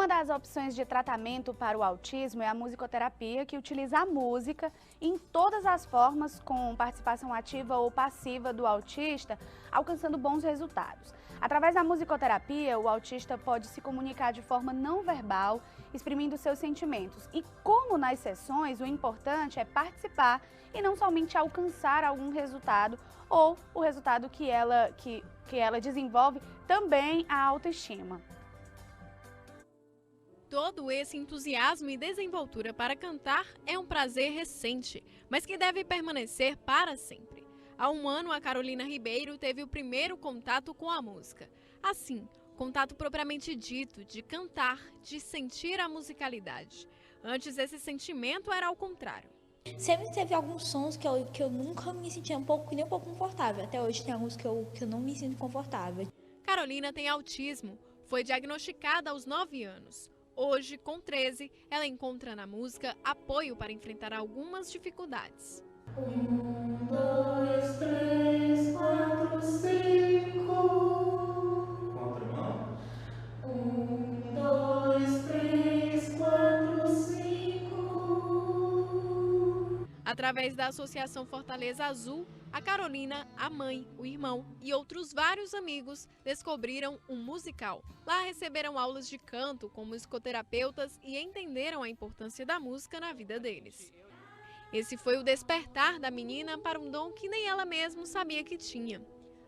Uma das opções de tratamento para o autismo é a musicoterapia, que utiliza a música em todas as formas, com participação ativa ou passiva do autista, alcançando bons resultados. Através da musicoterapia, o autista pode se comunicar de forma não verbal, exprimindo seus sentimentos. E como nas sessões, o importante é participar e não somente alcançar algum resultado ou o resultado que ela desenvolve também a autoestima. Todo esse entusiasmo e desenvoltura para cantar é um prazer recente, mas que deve permanecer para sempre. Há um ano, a Carolina Ribeiro teve o primeiro contato com a música. Assim, contato propriamente dito, de cantar, de sentir a musicalidade. Antes, esse sentimento era ao contrário. Sempre teve alguns sons que eu nunca me sentia nem um pouco confortável. Até hoje tem alguns que eu não me sinto confortável. Carolina tem autismo, foi diagnosticada aos 9 anos. Hoje, com 13, ela encontra na música apoio para enfrentar algumas dificuldades. 1, 2, 3, 4, 5. Contramão. 1, 2, 3, 4, 5. Através da Associação Fortaleza Azul, a Carolina, a mãe, o irmão e outros vários amigos descobriram um musical. Lá receberam aulas de canto com musicoterapeutas e entenderam a importância da música na vida deles. Esse foi o despertar da menina para um dom que nem ela mesma sabia que tinha.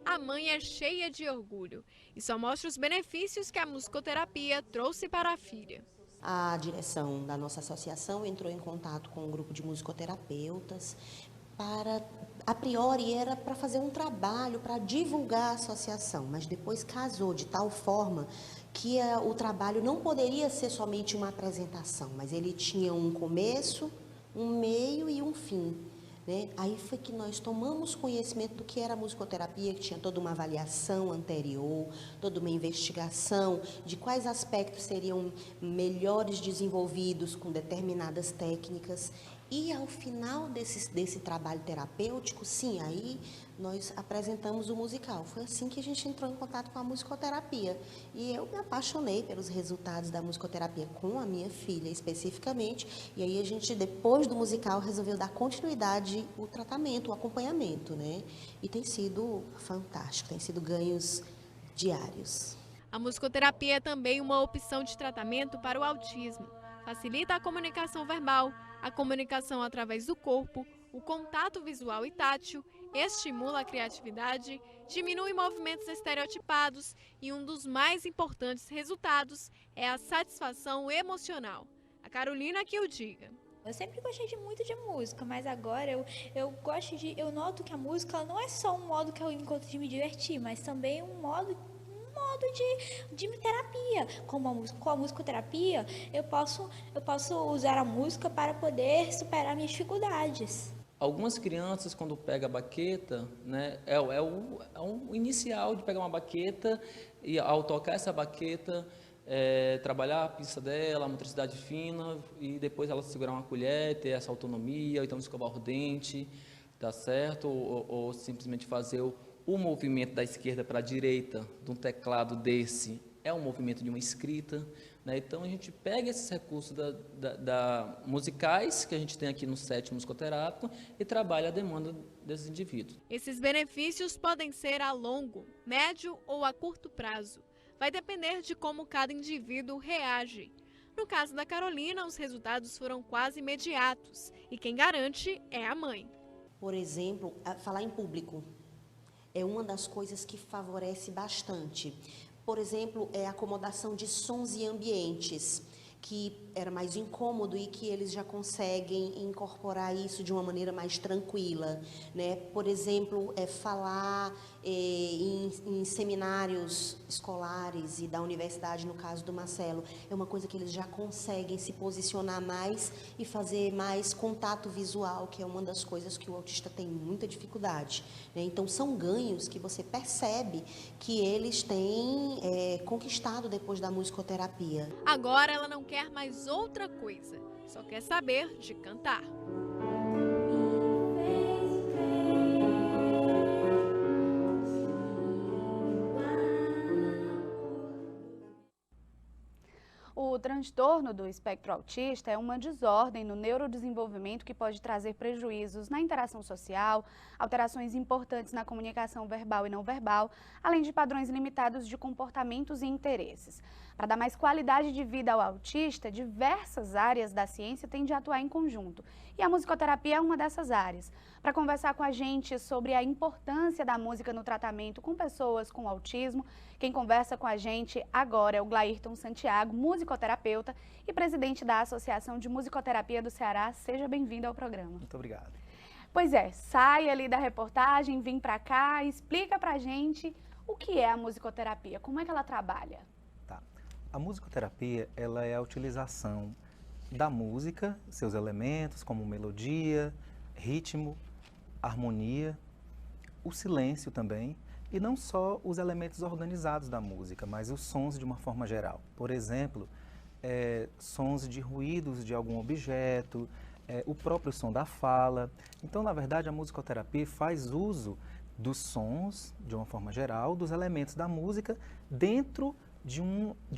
A mãe é cheia de orgulho e só mostra os benefícios que a musicoterapia trouxe para a filha. A direção da nossa associação entrou em contato com um grupo de musicoterapeutas a priori era para fazer um trabalho para divulgar a associação, mas depois casou de tal forma que o trabalho não poderia ser somente uma apresentação, mas ele tinha um começo, um meio e um fim. Né? Aí foi que nós tomamos conhecimento do que era a musicoterapia, que tinha toda uma avaliação anterior, toda uma investigação de quais aspectos seriam melhores desenvolvidos com determinadas técnicas. E ao final desse trabalho terapêutico, sim, aí nós apresentamos o musical. Foi assim que a gente entrou em contato com a musicoterapia. E eu me apaixonei pelos resultados da musicoterapia com a minha filha especificamente. E aí a gente, depois do musical, resolveu dar continuidade ao tratamento, o acompanhamento, né? E tem sido fantástico, tem sido ganhos diários. A musicoterapia é também uma opção de tratamento para o autismo. Facilita a comunicação verbal, a comunicação através do corpo, o contato visual e tátil, estimula a criatividade, diminui movimentos estereotipados e um dos mais importantes resultados é a satisfação emocional. A Carolina que o diga. Eu sempre gostei muito de música, mas agora eu noto que a música ela não é só um modo que eu encontro de me divertir, mas também um modo de terapia. Com a musicoterapia, eu posso usar a música para poder superar minhas dificuldades. Algumas crianças, quando pegam a baqueta, né, é o inicial de pegar uma baqueta e, ao tocar essa baqueta, trabalhar a pista dela, a motricidade fina, e depois ela segurar uma colher, ter essa autonomia, ou então escovar o dente, tá certo? Ou simplesmente fazer o movimento da esquerda para a direita de um teclado desse é um movimento de uma escrita, né? Então a gente pega esses recursos musicais que a gente tem aqui no set musicoterápico e trabalha a demanda desses indivíduos. Esses benefícios podem ser a longo, médio ou a curto prazo. Vai depender de como cada indivíduo reage. No caso da Carolina, os resultados foram quase imediatos e quem garante é a mãe. Por exemplo, falar em público é uma das coisas que favorece bastante. Por exemplo, a acomodação de sons e ambientes, que era mais incômodo e que eles já conseguem incorporar isso de uma maneira mais tranquila, né? Por exemplo, falar em seminários escolares e da universidade, no caso do Marcelo, é uma coisa que eles já conseguem se posicionar mais e fazer mais contato visual, que é uma das coisas que o autista tem muita dificuldade, né? Então, são ganhos que você percebe que eles têm conquistado depois da musicoterapia. Agora ela não quer mais outra coisa, só quer saber de cantar. O transtorno do espectro autista é uma desordem no neurodesenvolvimento que pode trazer prejuízos na interação social, alterações importantes na comunicação verbal e não verbal, além de padrões limitados de comportamentos e interesses. Para dar mais qualidade de vida ao autista, diversas áreas da ciência têm de atuar em conjunto. E a musicoterapia é uma dessas áreas. Para conversar com a gente sobre a importância da música no tratamento com pessoas com autismo, quem conversa com a gente agora é o Glairton Santiago, musicoterapeuta e presidente da Associação de Musicoterapia do Ceará. Seja bem-vindo ao programa. Muito obrigado. Pois é, sai ali da reportagem, vem para cá, explica pra gente o que é a musicoterapia, como é que ela trabalha? A musicoterapia, ela é a utilização da música, seus elementos como melodia, ritmo, harmonia, o silêncio também, e não só os elementos organizados da música, mas os sons de uma forma geral. Por exemplo, sons de ruídos de algum objeto, o próprio som da fala. Então, na verdade, a musicoterapia faz uso dos sons, de uma forma geral, dos elementos da música dentro de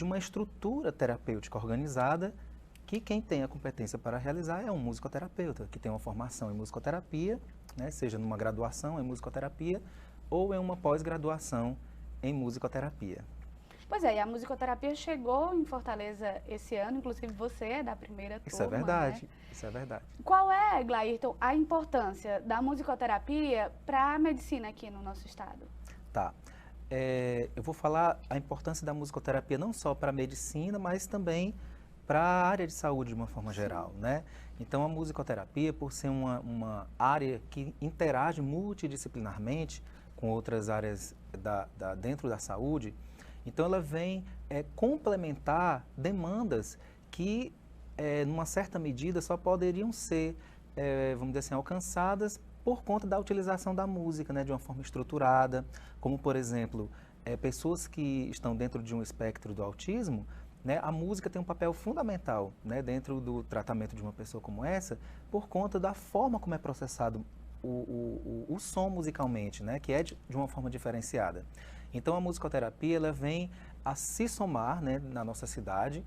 uma estrutura terapêutica organizada que quem tem a competência para realizar é um musicoterapeuta, que tem uma formação em musicoterapia, né, seja numa graduação em musicoterapia ou em uma pós-graduação em musicoterapia. Pois é, e a musicoterapia chegou em Fortaleza esse ano, inclusive você é da primeira turma. Isso é verdade, né? Isso é verdade. Qual é, Glairton, a importância da musicoterapia para a medicina aqui no nosso estado? Tá. Eu vou falar a importância da musicoterapia não só para a medicina, mas também para a área de saúde de uma forma geral, né? Então, a musicoterapia, por ser uma área que interage multidisciplinarmente com outras áreas dentro da saúde, então ela vem complementar demandas que, numa certa medida, só poderiam ser, vamos dizer assim, alcançadas por conta da utilização da música, né, de uma forma estruturada, como, por exemplo, pessoas que estão dentro de um espectro do autismo, né, a música tem um papel fundamental, né, dentro do tratamento de uma pessoa como essa, por conta da forma como é processado o som musicalmente, né, que é de uma forma diferenciada. Então, a musicoterapia ela vem a se somar, né, na nossa cidade,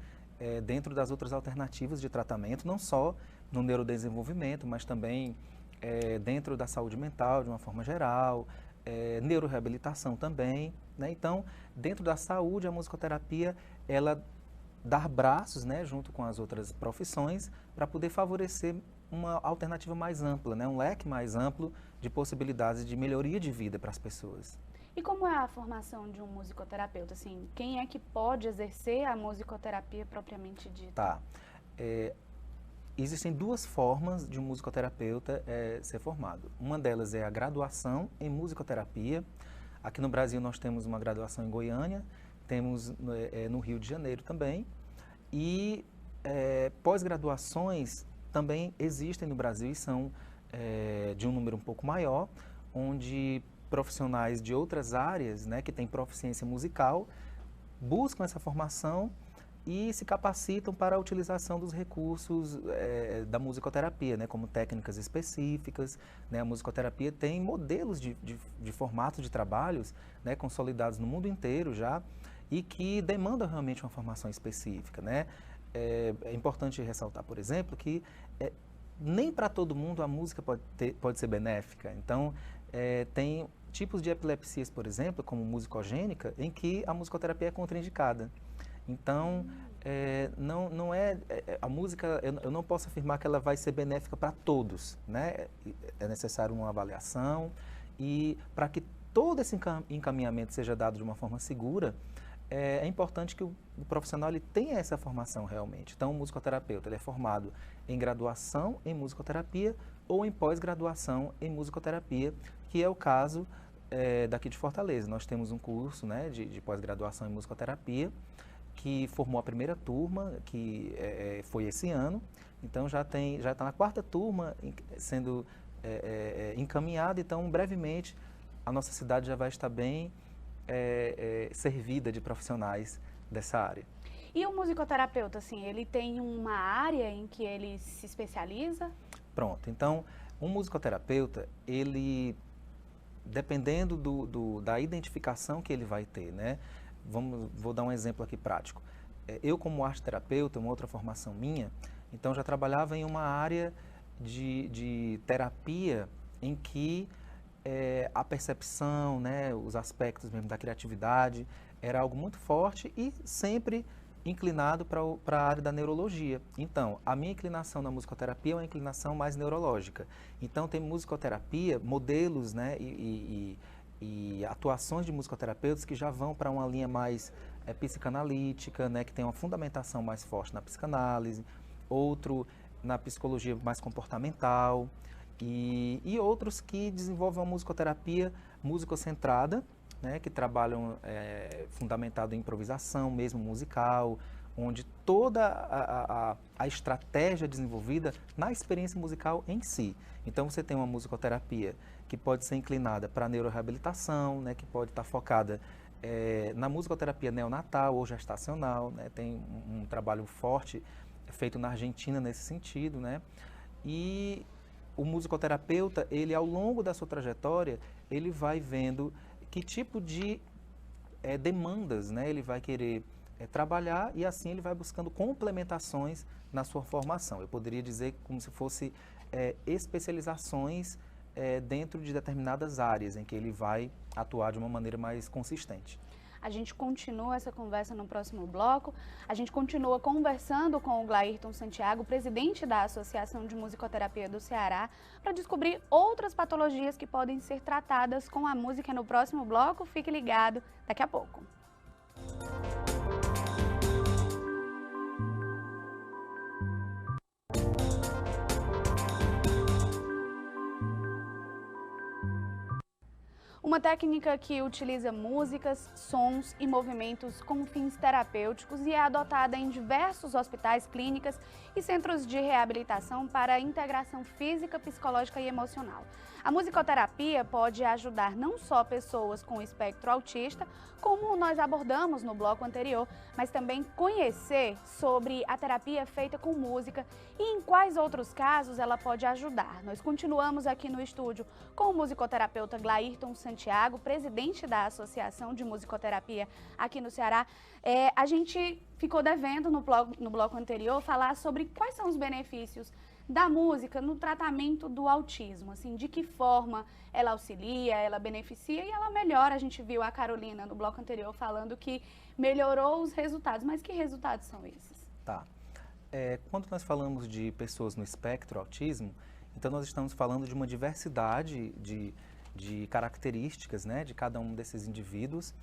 dentro das outras alternativas de tratamento, não só no neurodesenvolvimento, mas também dentro da saúde mental, de uma forma geral, neuroreabilitação também, né? Então, dentro da saúde, a musicoterapia, ela dá braços, né, junto com as outras profissões, para poder favorecer uma alternativa mais ampla, né, um leque mais amplo de possibilidades de melhoria de vida para as pessoas. E como é a formação de um musicoterapeuta? Assim, quem é que pode exercer a musicoterapia propriamente dita? Tá. Existem duas formas de um musicoterapeuta ser formado. Uma delas é a graduação em musicoterapia. Aqui no Brasil nós temos uma graduação em Goiânia, temos no Rio de Janeiro também. E pós-graduações também existem no Brasil e são de um número um pouco maior, onde profissionais de outras áreas, né, que têm proficiência musical, buscam essa formação e se capacitam para a utilização dos recursos da musicoterapia, né, como técnicas específicas, né? A musicoterapia tem modelos de formato de trabalhos, né, consolidados no mundo inteiro já e que demandam realmente uma formação específica, né? É importante ressaltar, por exemplo, que nem para todo mundo a música pode ser benéfica. Então, tem tipos de epilepsias, por exemplo, como musicogênica, em que a musicoterapia é contraindicada. Então, não é a música, eu não posso afirmar que ela vai ser benéfica para todos, né? É necessário uma avaliação e para que todo esse encaminhamento seja dado de uma forma segura, é importante que o profissional ele tenha essa formação realmente. Então, o musicoterapeuta ele é formado em graduação em musicoterapia ou em pós-graduação em musicoterapia, que é o caso daqui de Fortaleza. Nós temos um curso, né, de pós-graduação em musicoterapia, que formou a primeira turma, que foi esse ano. Então, já está na quarta turma sendo encaminhada. Então, brevemente, a nossa cidade já vai estar bem servida de profissionais dessa área. E o musicoterapeuta, assim, ele tem uma área em que ele se especializa? Pronto. Então, um musicoterapeuta, ele, dependendo da identificação que ele vai ter, né? Vou dar um exemplo aqui prático. eu como arte-terapeuta, uma outra formação minha, então já trabalhava em uma área de terapia em que a percepção, né, os aspectos mesmo da criatividade, era algo muito forte e sempre inclinado para a área da neurologia. Então, a minha inclinação na musicoterapia é uma inclinação mais neurológica. Então, tem musicoterapia, modelos, né, e atuações de musicoterapeutas que já vão para uma linha mais psicanalítica, né, que tem uma fundamentação mais forte na psicanálise, outro na psicologia mais comportamental, e outros que desenvolvem uma musicoterapia musicocentrada, né, que trabalham fundamentado em improvisação mesmo musical, onde toda a estratégia é desenvolvida na experiência musical em si. Então você tem uma musicoterapia que pode ser inclinada para a neuroreabilitação, né, que pode estar focada na musicoterapia neonatal ou gestacional, né, tem um trabalho forte feito na Argentina nesse sentido, né, e o musicoterapeuta, ele ao longo da sua trajetória, ele vai vendo que tipo de demandas, né, ele vai querer trabalhar e assim ele vai buscando complementações na sua formação. Eu poderia dizer como se fosse especializações dentro de determinadas áreas em que ele vai atuar de uma maneira mais consistente. A gente continua essa conversa no próximo bloco. A gente continua conversando com o Glairton Santiago, presidente da Associação de Musicoterapia do Ceará, para descobrir outras patologias que podem ser tratadas com a música no próximo bloco. Fique ligado, daqui a pouco. Uma técnica que utiliza músicas, sons e movimentos com fins terapêuticos e é adotada em diversos hospitais, clínicas e centros de reabilitação para a integração física, psicológica e emocional. A musicoterapia pode ajudar não só pessoas com espectro autista, como nós abordamos no bloco anterior, mas também conhecer sobre a terapia feita com música e em quais outros casos ela pode ajudar. Nós continuamos aqui no estúdio com o musicoterapeuta Glairton Santiago, presidente da Associação de Musicoterapia aqui no Ceará. A gente ficou devendo no bloco anterior falar sobre quais são os benefícios da música no tratamento do autismo, assim, de que forma ela auxilia, ela beneficia e ela melhora. A gente viu a Carolina no bloco anterior falando que melhorou os resultados, mas que resultados são esses? Tá. Quando nós falamos de pessoas no espectro autismo, então nós estamos falando de uma diversidade de características, né, de cada um desses indivíduos,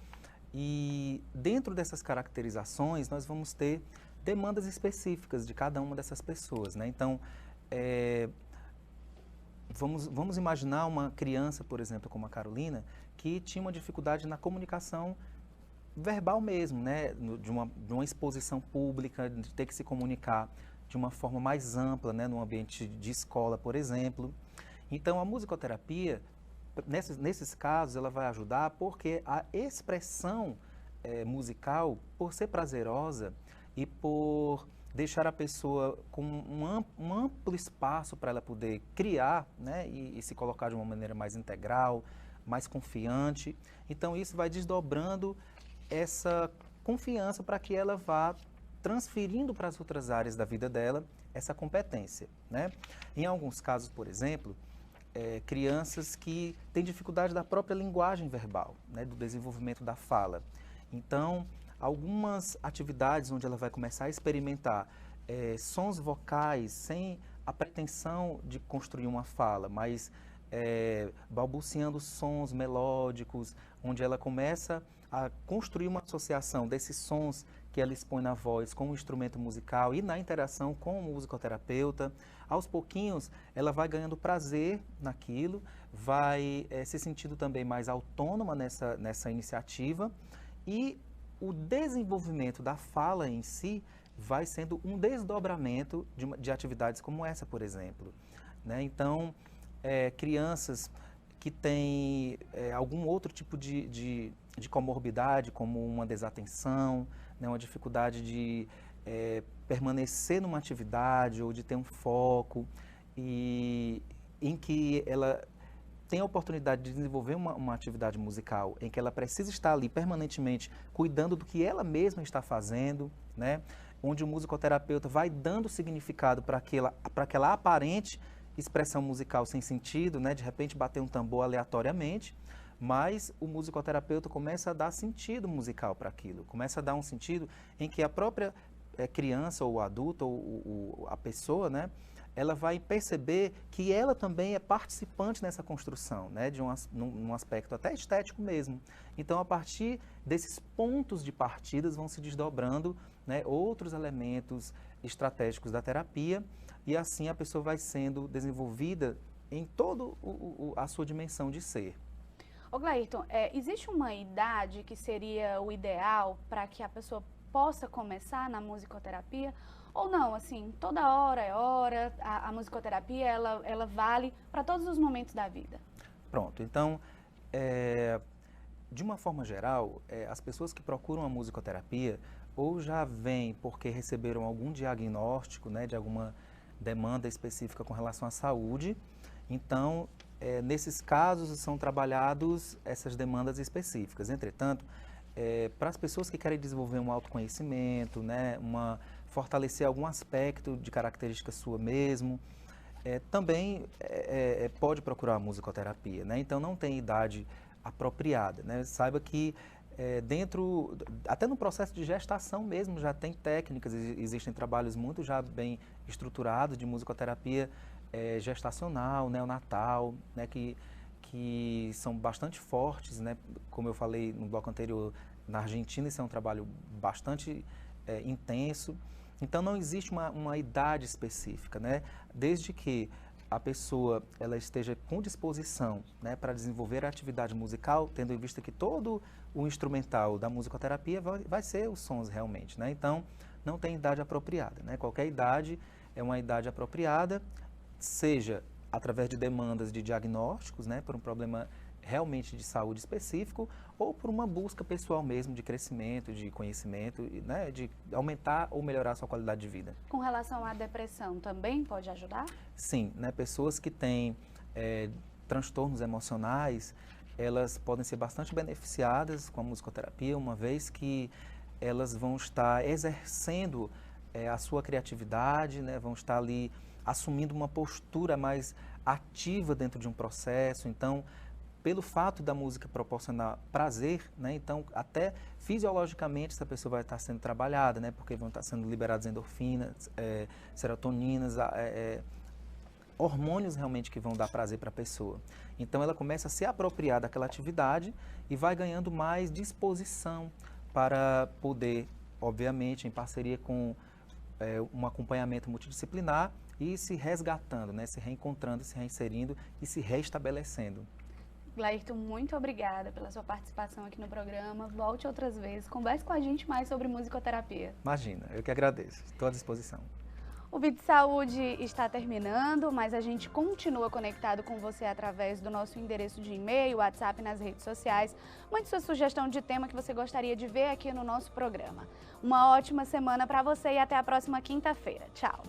e dentro dessas caracterizações nós vamos ter demandas específicas de cada uma dessas pessoas, né? Então, vamos imaginar uma criança, por exemplo, como a Carolina, que tinha uma dificuldade na comunicação verbal mesmo, né? De uma exposição pública, de ter que se comunicar de uma forma mais ampla, né? No ambiente de escola, por exemplo. Então, a musicoterapia, nesses casos, ela vai ajudar porque a expressão musical, por ser prazerosa e por deixar a pessoa com um amplo espaço para ela poder criar, né, e se colocar de uma maneira mais integral, mais confiante. Então, isso vai desdobrando essa confiança para que ela vá transferindo para as outras áreas da vida dela essa competência, né? Em alguns casos, por exemplo, crianças que têm dificuldade da própria linguagem verbal, né, do desenvolvimento da fala. Então, algumas atividades onde ela vai começar a experimentar sons vocais sem a pretensão de construir uma fala, mas balbuciando sons melódicos, onde ela começa a construir uma associação desses sons que ela expõe na voz com o instrumento musical e na interação com o musicoterapeuta. Aos pouquinhos, ela vai ganhando prazer naquilo, vai se sentindo também mais autônoma nessa iniciativa e o desenvolvimento da fala em si vai sendo um desdobramento de atividades como essa, por exemplo, né? Então, crianças que têm algum outro tipo de comorbidade, como uma desatenção, né? Uma dificuldade de permanecer numa atividade ou de ter um foco, e em que ela tem a oportunidade de desenvolver uma atividade musical em que ela precisa estar ali permanentemente cuidando do que ela mesma está fazendo, né? Onde o musicoterapeuta vai dando significado para aquela aparente expressão musical sem sentido, né? De repente bater um tambor aleatoriamente, mas o musicoterapeuta começa a dar sentido musical para aquilo, começa a dar um sentido em que a própria criança ou adulto ou a pessoa, né? Ela vai perceber que ela também é participante nessa construção, né, num aspecto até estético mesmo. Então, a partir desses pontos de partidas vão se desdobrando, né, outros elementos estratégicos da terapia e assim a pessoa vai sendo desenvolvida em toda a sua dimensão de ser. Ô Glairton, existe uma idade que seria o ideal para que a pessoa possa começar na musicoterapia? Ou não, assim, toda hora é hora, a musicoterapia ela vale para todos os momentos da vida? Pronto, então, de uma forma geral, as pessoas que procuram a musicoterapia ou já vêm porque receberam algum diagnóstico, né, de alguma demanda específica com relação à saúde, então, nesses casos são trabalhados essas demandas específicas. Entretanto, para as pessoas que querem desenvolver um autoconhecimento, né, fortalecer algum aspecto de característica sua mesmo, também pode procurar a musicoterapia, né? Então não tem idade apropriada, né? Saiba que até no processo de gestação mesmo já tem técnicas, existem trabalhos muito já bem estruturados de musicoterapia gestacional, neonatal, né? Que são bastante fortes, né? Como eu falei no bloco anterior, na Argentina isso é um trabalho bastante intenso. Então não existe uma idade específica, né? Desde que a pessoa ela esteja com disposição, né, para desenvolver a atividade musical, tendo em vista que todo o instrumental da musicoterapia vai ser os sons realmente, né? Então não tem idade apropriada, né? Qualquer idade é uma idade apropriada, seja através de demandas de diagnósticos, né, por um problema realmente de saúde específico, ou por uma busca pessoal mesmo de crescimento, de conhecimento, né, de aumentar ou melhorar a sua qualidade de vida. Com relação à depressão, também pode ajudar? Sim, né, pessoas que têm transtornos emocionais, elas podem ser bastante beneficiadas com a musicoterapia, uma vez que elas vão estar exercendo a sua criatividade, né, vão estar ali assumindo uma postura mais ativa dentro de um processo. Então, pelo fato da música proporcionar prazer, né, então até fisiologicamente essa pessoa vai estar sendo trabalhada, né, porque vão estar sendo liberadas endorfinas, serotoninas, hormônios realmente que vão dar prazer para a pessoa. Então ela começa a se apropriar daquela atividade e vai ganhando mais disposição para poder, obviamente, em parceria com um acompanhamento multidisciplinar, ir se resgatando, né, se reencontrando, se reinserindo e se reestabelecendo. Glairton, muito obrigada pela sua participação aqui no programa. Volte outras vezes, converse com a gente mais sobre musicoterapia. Imagina, eu que agradeço. Estou à disposição. O Vídeo de Saúde está terminando, mas a gente continua conectado com você através do nosso endereço de e-mail, WhatsApp e nas redes sociais. Mande sua sugestão de tema que você gostaria de ver aqui no nosso programa. Uma ótima semana para você e até a próxima quinta-feira. Tchau!